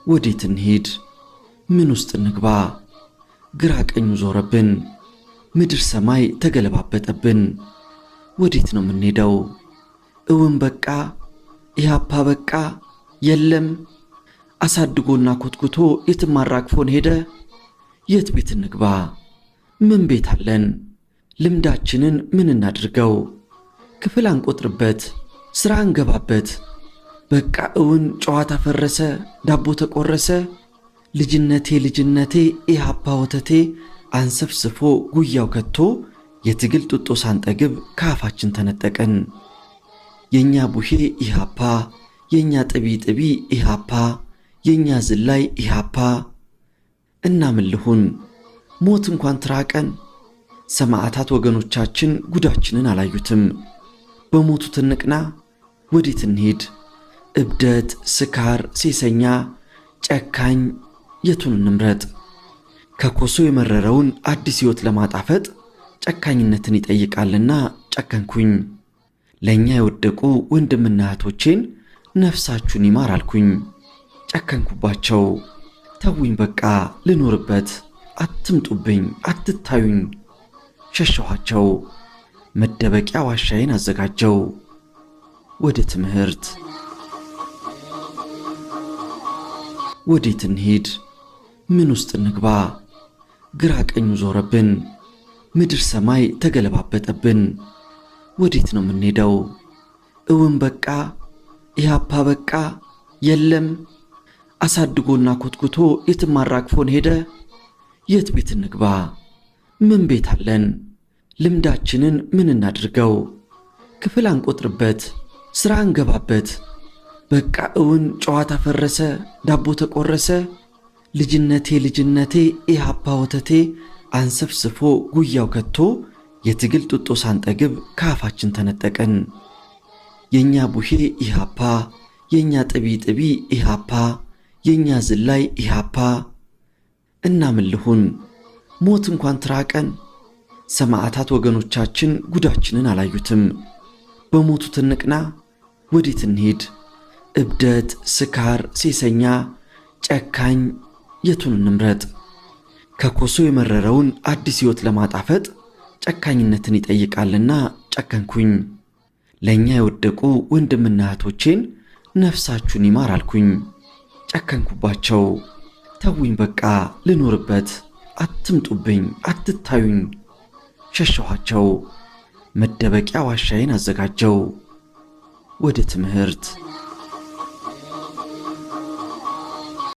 ወዴት እንሂድ? ምን ውስጥ እንግባ? ግራ ቀኙ ዞረብን። ምድር ሰማይ ተገለባበጠብን። ወዴት ነው የምንሄደው? እውን በቃ ኢህአፓ በቃ የለም። አሳድጎና ኮትኩቶ የትም አራግፎን ሄደ። የት ቤት እንግባ? ምን ቤት አለን? ልምዳችንን ምን እናድርገው? ክፍል አንቆጥርበት፣ ሥራ አንገባበት። በቃ እውን ጨዋታ ፈረሰ፣ ዳቦ ተቆረሰ። ልጅነቴ ልጅነቴ ኢህአፓ ወተቴ አንሰፍስፎ ጉያው ከቶ የትግል ጡጦ ሳንጠግብ ከአፋችን ተነጠቀን። የኛ ቡሄ ኢህአፓ፣ የኛ ጥቢ ጥቢ ኢህአፓ፣ የኛ ዝላይ ኢህአፓ። እና ምን ልሁን? ሞት እንኳን ትራቀን። ሰማዕታት ወገኖቻችን ጉዳችንን አላዩትም። በሞቱት እንቅና። ወዴት እንሂድ? እብደት፣ ስካር፣ ሴሰኛ፣ ጨካኝ የቱን እንምረጥ? ከኮሶ የመረረውን አዲስ ሕይወት ለማጣፈጥ ጨካኝነትን ይጠይቃልና ጨከንኩኝ። ለእኛ የወደቁ ወንድምና እህቶቼን ነፍሳችሁን ይማር አልኩኝ። ጨከንኩባቸው። ተውኝ በቃ ልኖርበት፣ አትምጡብኝ፣ አትታዩኝ። ሸሸኋቸው። መደበቂያ ዋሻዬን አዘጋጀው። ወደ ትምህርት። ወዴት እንሂድ? ምን ውስጥ እንግባ? ግራ ቀኙ ዞረብን። ምድር ሰማይ ተገለባበጠብን። ወዴት ነው የምንሄደው? እውን በቃ ኢህአፓ በቃ የለም። አሳድጎና ኮትኩቶ የትም አራግፎን ሄደ። የት ቤት እንግባ? ምን ቤት አለን? ልምዳችንን ምን እናድርገው? ክፍል አንቆጥርበት፣ ሥራ አንገባበት። በቃ እውን ጨዋታ ፈረሰ፣ ዳቦ ተቆረሰ። ልጅነቴ ልጅነቴ ኢህአፓ ወተቴ አንሰፍስፎ ጉያው ከቶ የትግል ጡጦ ሳንጠግብ ከአፋችን ተነጠቀን። የኛ ቡሄ ኢህአፓ፣ የኛ ጥቢ ጥቢ ኢህአፓ፣ የኛ ዝላይ ኢህአፓ። እና ምን ልሁን? ሞት እንኳን ትራቀን። ሰማዕታት ወገኖቻችን ጉዳችንን አላዩትም። በሞቱት እንቅና። ወዴት እንሂድ? እብደት፣ ስካር፣ ሴሰኛ፣ ጨካኝ የቱን እንምረጥ? ከኮሶ የመረረውን አዲስ ሕይወት ለማጣፈጥ ጨካኝነትን ይጠይቃልና ጨከንኩኝ። ለእኛ የወደቁ ወንድምና እህቶቼን ነፍሳችሁን ይማር አልኩኝ። ጨከንኩባቸው። ተውኝ በቃ ልኖርበት፣ አትምጡብኝ፣ አትታዩኝ። ሸሸኋቸው። መደበቂያ ዋሻዬን አዘጋጀው። ወደ ትምህርት።